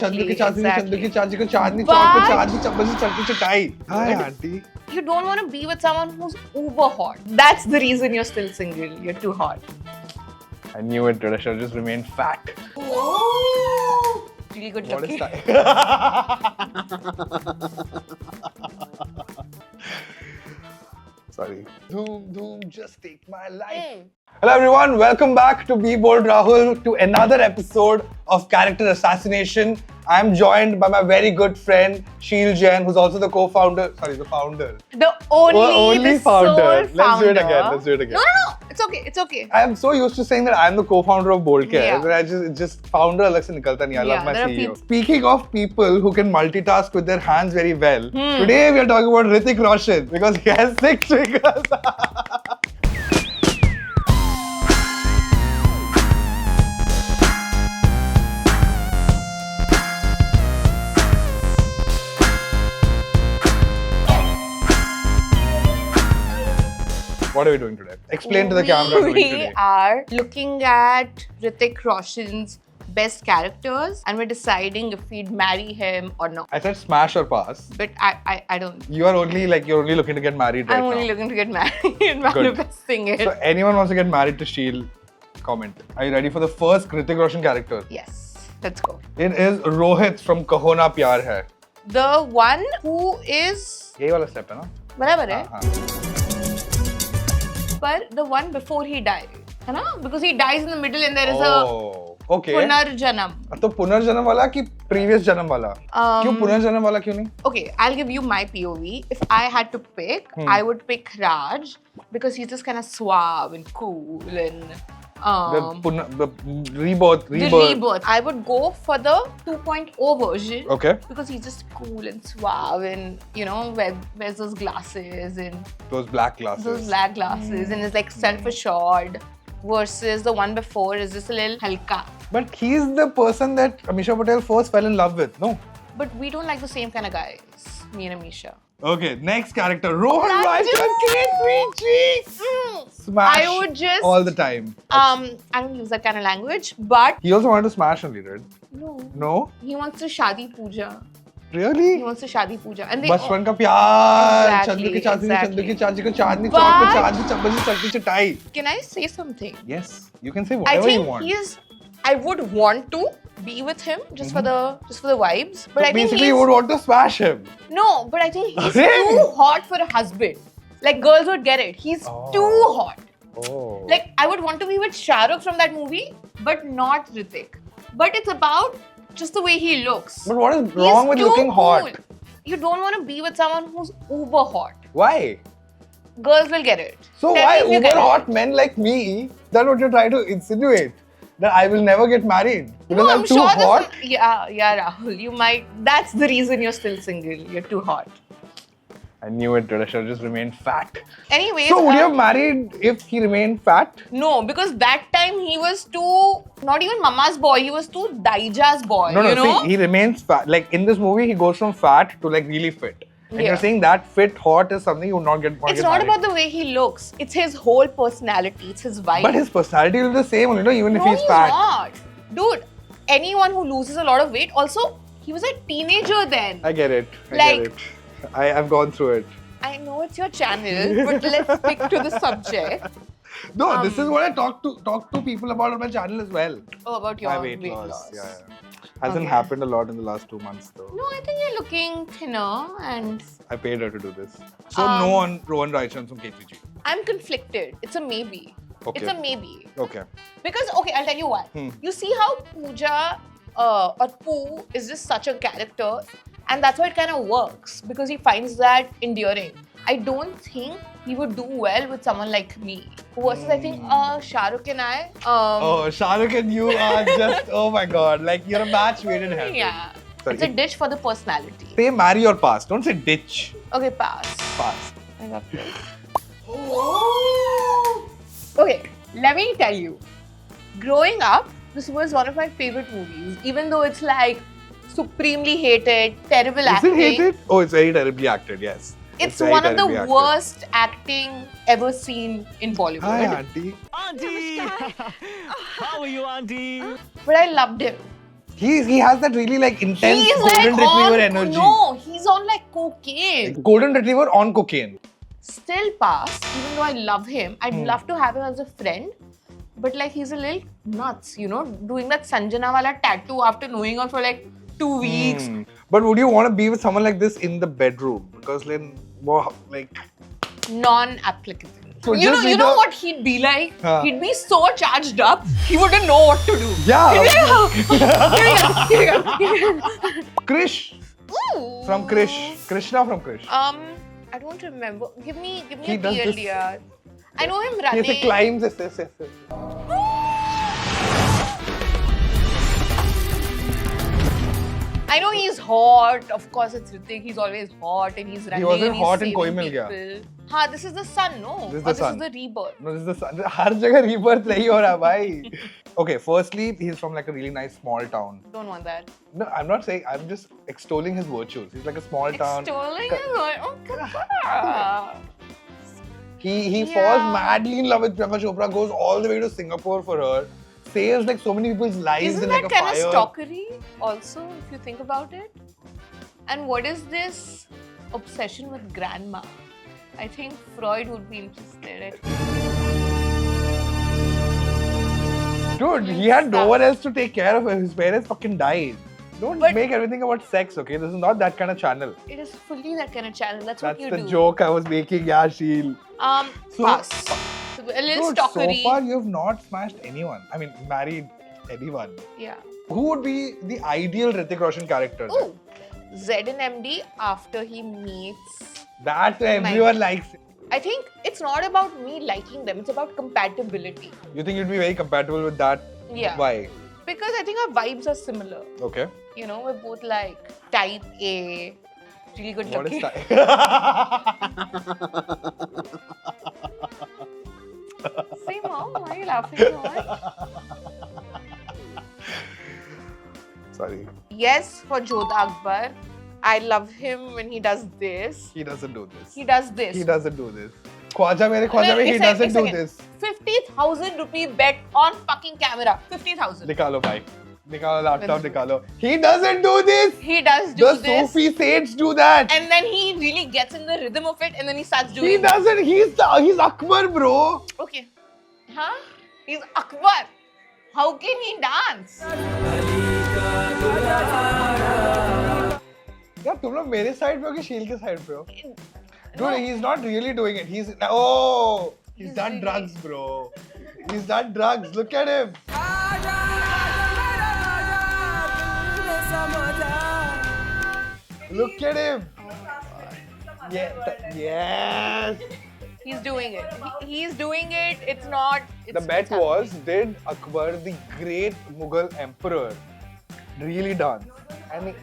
चंद्र की चांदनी Exactly. चंद्र की चांदी को चांदनी चौक पे But- चांदनी चम्मच से चटनी चटाई hi aunty You don't want to be with someone who's uber hot. That's the reason you're still single. You're too hot. I knew it, dude. I should have just remained fat. Really good What is looking. that? Sorry. Doom, just take my life. Hmm. Hello everyone, welcome back to Be Bold Rahul to another episode of Character Assassination. I'm joined by my very good friend Sheel Jain, who's also the co-founder. Sorry, the founder. The only founder. the sole Let's founder. do it again. Let's do it again. No. It's okay. It's okay. I am so used to saying that I'm the co-founder of Bold Care Yeah. that I just founder alag se nikalta nahi. I love Yeah, my there are CEO. people- Speaking of people who can multitask with their hands very well, Hmm. today we are talking about Hrithik Roshan because he has 6 fingers. What are we doing today? Explain to the camera what we're doing We today. are looking at Hrithik Roshan's best characters and we're deciding if we'd marry him or not. I said smash or pass. But I don't. You're only looking to get married right I'm now. only looking to get married and manifesting it. So anyone wants to get married to Sheel, comment. Are you ready for the first Hrithik Roshan character? Yes, let's go. It is Rohit from Kaho Na Pyar Hai. The one who is यही वाला step है ना? बराबर है हाँ. पर the one before he died है ना, because he dies in the middle and there is Oh, okay. a पुनर्जन्म. तो पुनर्जन्म वाला कि previous जन्म वाला? क्यों पुनर्जन्म वाला क्यों नहीं? Okay, I'll give you my POV. If I had to pick, I would pick Raj because he's just kind of suave and cool and The rebirth. the rebirth. I would go for the 2.0 version. Okay. Because he's just cool and suave and wears those glasses and Those black glasses. those black glasses and is like self-assured versus the one before is just a little halka. But he's the person that Amisha Patel first fell in love with, no? But we don't like the same kind of guys, me and Amisha. Okay, next character. Rohan Raju! Rajan, Kate Ritchie. Smash I would just all the time. I don't use that kind of language, but He also wanted to smash only, right? no. No? He wants to shadi puja. He Really? wants to shadi puja. And they बचपन का प्यार Exactly, चंद्र की चांदनी exactly. चंद्र की चांदी को चांदनी चौक पे But- चांदनी चम्मच से चटनी चटाई. Can I say something? Yes, you can say I whatever you think want. I would want to be with him just for the vibes. But So I think basically, he's you would want to smash him. no, but I think he's Really? too hot for a husband. Like girls would get it. He's too hot. Oh. Like I would want to be with Shah Rukh from that movie, but not Hrithik. But it's about just the way he looks. But what is He's wrong with too looking hot? cool. You don't want to be with someone who's uber hot. Why? Girls will get it. So Tell why me if you uber get it. hot men like me? That's what you're trying to insinuate. That I will never get married because No, I'm too there's hot. some- yeah, Rahul. You might. That's the reason you're still single. You're too hot. I knew it, dude. I should have just remained fat. Anyways. So would you have married if he remained fat? No, because that time he was too. Not even Mama's boy. He was too Daija's boy. No, you know? see, he remains fat. Like in this movie, he goes from fat to like really fit. And Yeah. you're saying that fit, hot is something you would not get. It's not about the way he looks. It's his whole personality. It's his vibe. But his personality will be the same, you know, even if no, he's fat. not. Dude, anyone who loses a lot of weight. Also, he was a teenager then. I get it. I Like- get it. I've gone through it. I know it's your channel, but let's stick to the subject. No, this is what I talk to people about on my channel as well. Oh, about your My weight loss. Yeah. Hasn't Okay. happened a lot in the last 2 months though. No, I think you're looking thinner, and I paid her to do this. So no on Rohan Rajan from KTG. I'm conflicted. It's a maybe. Okay. It's a maybe. Okay. Because, okay, I'll tell you why. You see how Pooja or Poo is just such a character, and that's why it kind of works because he finds that endearing. I don't think he would do well with someone like me. Versus, I think Shah Rukh and I. Oh, Shah Rukh and you are just, oh my god, like you're a match made in heaven. Yeah. Sorry, It's a dish for the personality. Say marry or pass. Don't say ditch. Okay, pass. Pass. I got this. Okay, let me tell you. Growing up, this was one of my favorite movies. Even though it's like supremely hated, terrible Is acting. it hated? Oh, it's very terribly acted, yes. It's very one of the terribly acted. worst acting ever seen in Bollywood. Hi, auntie. Auntie! How are you, Auntie? But I loved him. He has that really like intense He's golden like retriever on, energy. No, he's on like cocaine. Golden retriever on cocaine. Still pass, even though I love him. I'd Hmm. love to have him as a friend. But like he's a little nuts, you know, doing that Sanjana wala tattoo after knowing her for like 2 weeks. Hmm. But would you want to be with someone like this in the bedroom? Because then, wow, like. Non-applicable. So you just know either- what he'd be like? Huh. He'd be so charged up, he wouldn't know what to do. Yeah. He'd be like, here you go. Krish Ooh. from Krish. Krishna from Krish. I don't remember. Give me He a does this- TLDR. I know him He running. has climbs. Yes. I know he's hot. Of course, it's Hrithik. He's always hot and he's running. wasn't and he's hot in saving Koi Mil Gaya. people. Ha, this is the sun, no? This is Or the this sun. is the rebirth. No, this is the sun. हर जगह rebirth नहीं हो रहा भाई. Okay, firstly, he's from like a really nice small town. Don't want that. No, I'm not saying. I'm just extolling his virtues. He's like a small town. Extolling is like, oh, God. He Yeah. falls madly in love with Priyanka Chopra. Goes all the way to Singapore for her. Saves like so many people's lives Isn't in that like a kind fire. of stalkery also, if you think about it? And what is this obsession with grandma? I think Freud would be interested. Dude, he had no one else to take care of him. His parents fucking died. Don't But- make everything about sex, okay? This is not that kind of channel. It is fully that kind of channel. That's what That's you the do. joke I was making, yeah, Sheel. So- Pass. So, a little Dude, stalkery. so far you have not smashed anyone. I mean, married anyone. Yeah. Who would be the ideal Hrithik Roshan character? Ooh, Z and MD after he meets. That everyone likes. I think it's not about me liking them. It's about compatibility. You think you'd be very compatible with that? Yeah. Why? Because I think our vibes are similar. Okay. You know, we're both like type A, really good What is looking. that? Say, Mom, why are you laughing so much? Sorry. Yes, for Jodha Akbar. I love him when he does this. He doesn't do this. He does this. He doesn't do this. Khwaja mere Khwaja mein, he एक second, doesn't एक do second. this. 50,000 rupee bet on fucking camera. 50,000. Nikalo bhai. Nikalo laptop, nikalo. He doesn't do this. He does do The this. Sufi saints do that. And then he really gets in the rhythm of it and then he starts doing He doesn't. He's Akbar, bro. Okay. Huh? He's Akbar. How can he dance? यार तुम लोग मेरे side पे हो कि शील के side पे हो? No. Dude, he's not really doing it. He's He's done really- drugs, bro. He's done drugs. Look at him. Look at him. Yes. He's doing it. He's doing it. It's not. The bet was, did Akbar, the great Mughal emperor, really dance? And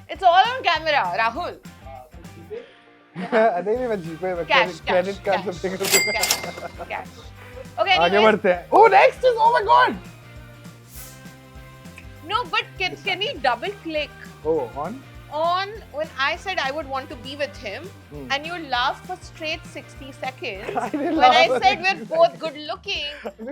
It's all on camera, Rahul. नहीं मैं जीपे में Cash, credit cash, card cash, something cash. Okay, आगे anyways. बढ़ते हैं. Oh, next is, oh my god. No, but can we double click Oh, on? on when I said I would want to be with him Hmm. and you laughed for straight 60 seconds I didn't when I laugh. said we're both good looking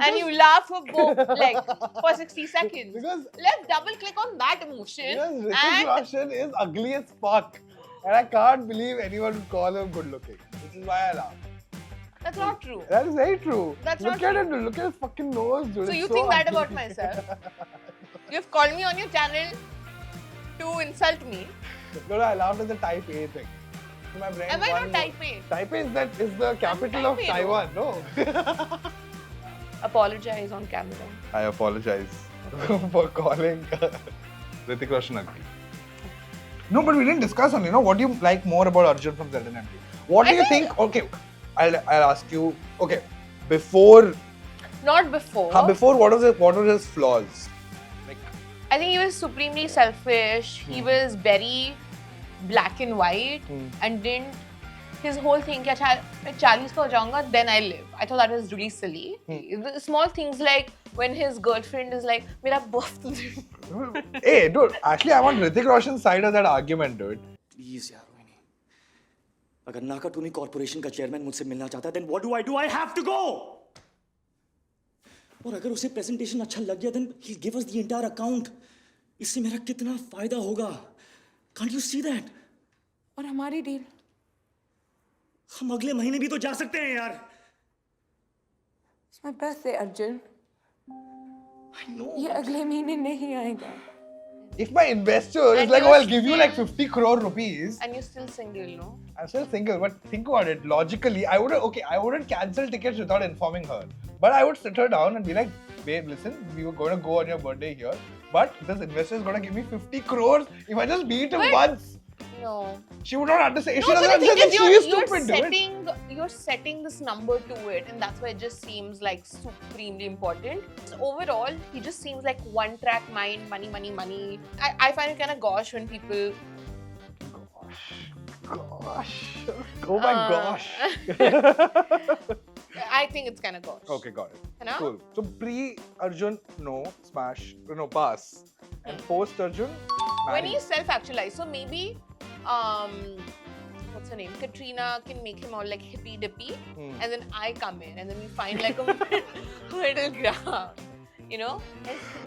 and you laughed for both like for 60 seconds. Because Let's double click on that emotion Hrithik and Roshan is ugly as fuck. And I can't believe anyone would call him good looking. Which is why I laugh. that's not true. That is very true. That's look not at true. it, look at his fucking nose, dude. So It's you think that ugly. about myself? You've called me on your channel to insult me. No, I laughed at the Type A thing. So my brain Am I one not Type A? Type A is the capital of Type A, Taiwan, no? Apologize on camera. I apologize for calling Hrithik Roshan ugly. No, but we didn't discuss on, what do you like more about Arjun from ZNMD? What do I you think- think? Okay, I'll ask you. Okay, before Not before. before what were his flaws? Like, I think he was supremely selfish. He was very black and white and didn't. His whole thing, कि अच्छा मैं 40 का हो जाऊंगा, then I live. I thought that was really silly. The small things like when his girlfriend is like, मेरा birthday. hey, dude, actually, I want Hrithik Roshan's side of that argument, dude. Please यार रोहिणी अगर नाकाटूनी corporation का chairman मुझसे मिलना चाहता है then what do I have to go और अगर उसे प्रेजेंटेशन अच्छा लग गया, then he'll give us the entire account. इससे मेरा कितना फायदा होगा? Can't you see that? और हमारी डील? हम अगले महीने भी तो जा सकते हैं यार. It's my birthday, Arjun. I know. ये अगले महीने नहीं आएगा. If my investor is And like, oh, you're I'll give you like still- 50 crore rupees, And you're still single, no? I'm still single, but think about it. Logically, I wouldn't cancel tickets without informing her. But I would sit her down and be like, babe, listen, we were going to go on your birthday here, but this investor is going to give me 50 crores if I just meet him But- once. No. She would not understand. She No, but doesn't the thing understand. is, She is you're stupid, dude. you're setting this number to it, and that's why it just seems like supremely important. So overall, he just seems like one-track mind, money, money, money. I find it kind of gosh when people. Gosh. Oh my gosh. I think it's kind of gosh. Okay, got it. है ना? Cool. So pre-Arjun, no, smash, no, pass. And post-Arjun, When marry. he's self-actualized, so maybe, what's her name? Katrina can make him all like hippy dippy, and then I come in, and then we find like a middle ground. You know,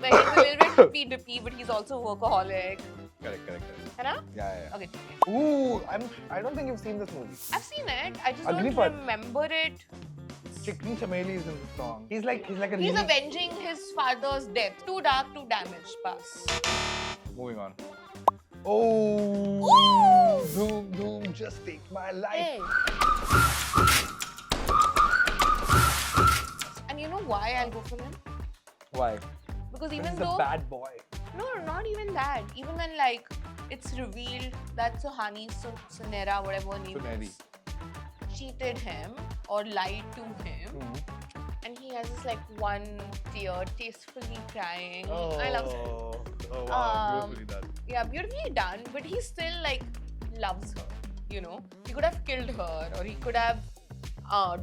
like he's a little bit hippy dippy, but he's also workaholic. Correct. है ना? Yeah. Okay. Ooh, I don't think you've seen this movie. I've seen it. I just Agnipath. don't remember it. Chikni Chameli is in the song. He's like a He's really... avenging his father's death. Too dark, too damaged. Pass. Moving on. Oh, Ooh. Doom, just take my life. Hey. And you know why I'll go for him? Why? Because He's even a though bad boy. no, not even that. Even when like it's revealed that Suhani Sunera, whatever her name Suneri. is, cheated him or lied to him, and he has this like one tear tastefully crying. I love it. Oh, wow. Um, Beautifully done. Yeah, beautifully done, but he still like loves her, you know. He could have killed her or he could have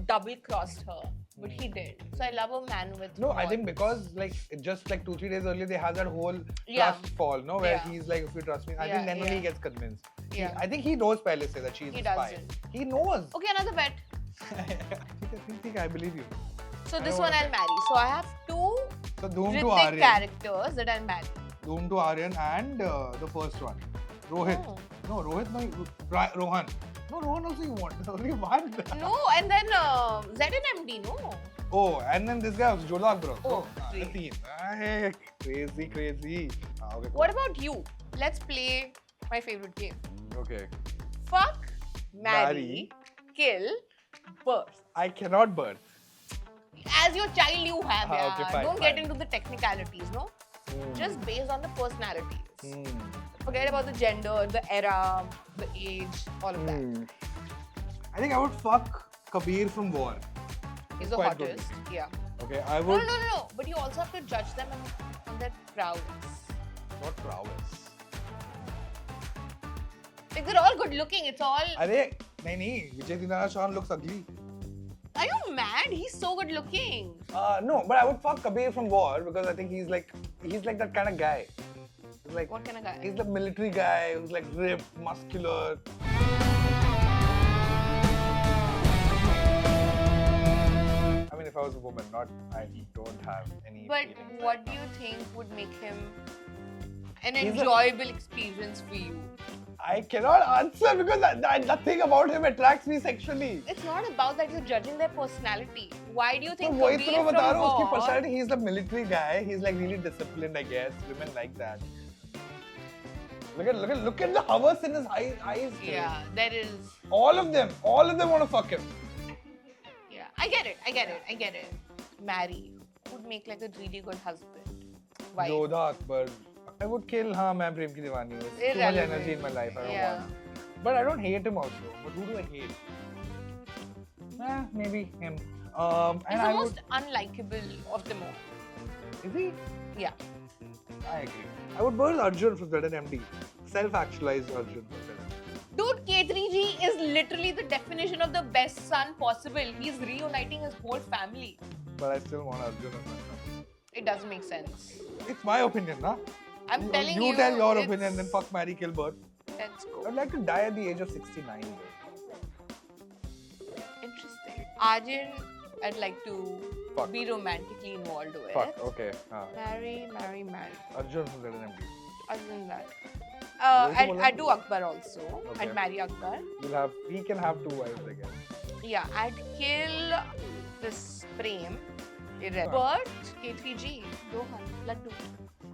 double crossed her, but he did. So I love a man with No, I think morals. because like just like 2-3 days earlier they had that whole Yeah. trust fall, no, where Yeah. he's like, if you trust me, I Yeah, think then only he yeah. gets convinced. Yeah. I think he knows pehle se that she's He a spy. doesn't. He knows. Okay, another bet. I believe you. So this don't one wanna I'll marry. So I have two So Doom to Ritik Aryan. characters that I'll marry. Doom to Aryan and the first one, Rohit. Oh. No, Rohit, no, Rohan. No, Rohan also you want. There's only one. No, and then ZNMD, no. Oh, and then this guy was Jolak, bro. Oh, the great. theme. Crazy. Okay, cool. What about you? Let's play my favorite game. Okay. Fuck, marry, kill, birth. I cannot birth. As your child, you have. Ah, Yeah. okay, fine, Don't get fine. into the technicalities, no? Just based on the personalities. Hmm. Forget about the gender, the era, the age, all of that. I think I would fuck Kabir from War. He's the Quite good hottest. Yeah. Okay, I No, would. no. But you also have to judge them on their prowess. Not prowess. Like they're all good looking. It's all. Arey, nahi. Vijay Dinara Chauhan looks ugly. Are you mad? He's so good looking. No, but I would fuck Kabir from War because I think he's like that kind of guy. He's like What kind of guy? He's the military guy who's like ripped, muscular. I mean, if I was a woman, I don't have any. But feelings what right do now. you think would make him an He's a- enjoyable experience for you? I cannot answer because nothing about him attracts me sexually. It's not about that you're judging their personality. Why do you तो think वही तो Kabir मैं बता from रहा हूँ उसकी War- personality. He's the military guy. He's like really disciplined, I guess. Women like that. Look at the havas in his eyes. dude. Yeah, there is. All of them want to fuck him. Yeah, I get it. Marry would make like a really good husband. Why? Jodha Akbar. I would kill. हाँ मैं प्रेम की दीवानी हूँ. Too much Irrelevant. energy in my life. I don't Yeah. want. But I don't hate him also. But who do I hate? Maybe him. And He's the I most unlikable of them all. would. Is he? Yeah. I agree. I would burn Arjun from ZNMD. Self-actualized Arjun from ZNMD. Dude, K3G is literally the definition of the best son possible. He's reuniting his whole family. But I still want Arjun as my son. It doesn't make sense. It's my opinion, nah? I'm telling you. You tell your it's- opinion, then fuck, marry, kill, birth. Let's go. I'd like to die at the age of 69. though. Interesting. Arjun, I'd like to Fuck. be romantically involved with. Fuck. Okay. Marry. Arjun from ZNMD. Other than that. Where's the I'd do Akbar also. Okay. I'd marry Akbar. He can have 2 wives, I guess. Yeah, I'd kill this Prem. But K3G, Rohan, Laddu.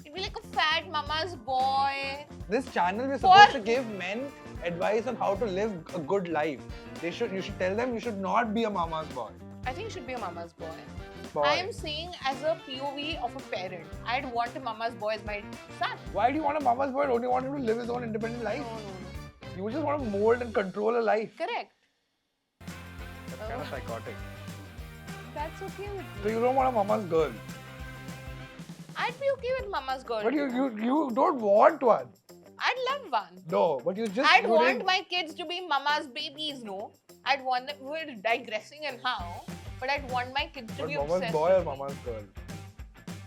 He'd be like a fat mama's boy. This channel is For- supposed to give men advice on how to live a good life. You should tell them you should not be a mama's boy. I think he should be a mama's boy. Boy. I am saying as a POV of a parent, I'd want a mama's boy as my son. Why do you want a mama's boy? Don't you want him to live his own independent life? No. You just want to mold and control a life. Correct. That's kind of psychotic. That's okay with So me. you don't want a mama's girl. I'd be okay with mama's girl. But you don't want one. I'd love one. No, but you just... I'd you want didn't- my kids to be mama's babies, no? I'd want them, we're digressing and how, but I'd want my kids to But be mama's obsessed boy with or me. mama's girl?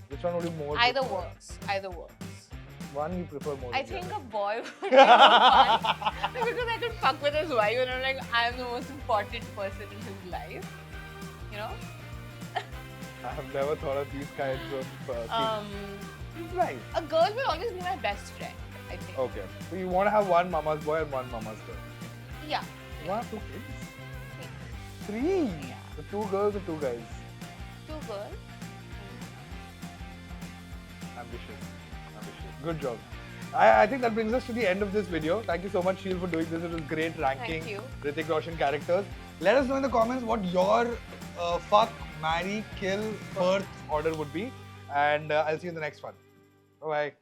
Which one would you more Either prefer? works. One you prefer more I than the think other. a boy would be more fun because I could fuck with his wife and I'm like, I'm the most important person in his life. You know? I have never thought of these kinds of things. It's nice. A girl will always be my best friend, I think. Okay. So you want to have one mama's boy and one mama's girl. Yeah. You want to have 2 kids? 3? Yeah. So 2 girls and 2 guys. 2 girls. Ambitious. Good job. I think that brings us to the end of this video. Thank you so much, Sheel, for doing this. It was great ranking Thank you. Hrithik Roshan characters. Let us know in the comments what your fuck, marry, kill, birth order would be. And I'll see you in the next one. Bye-bye.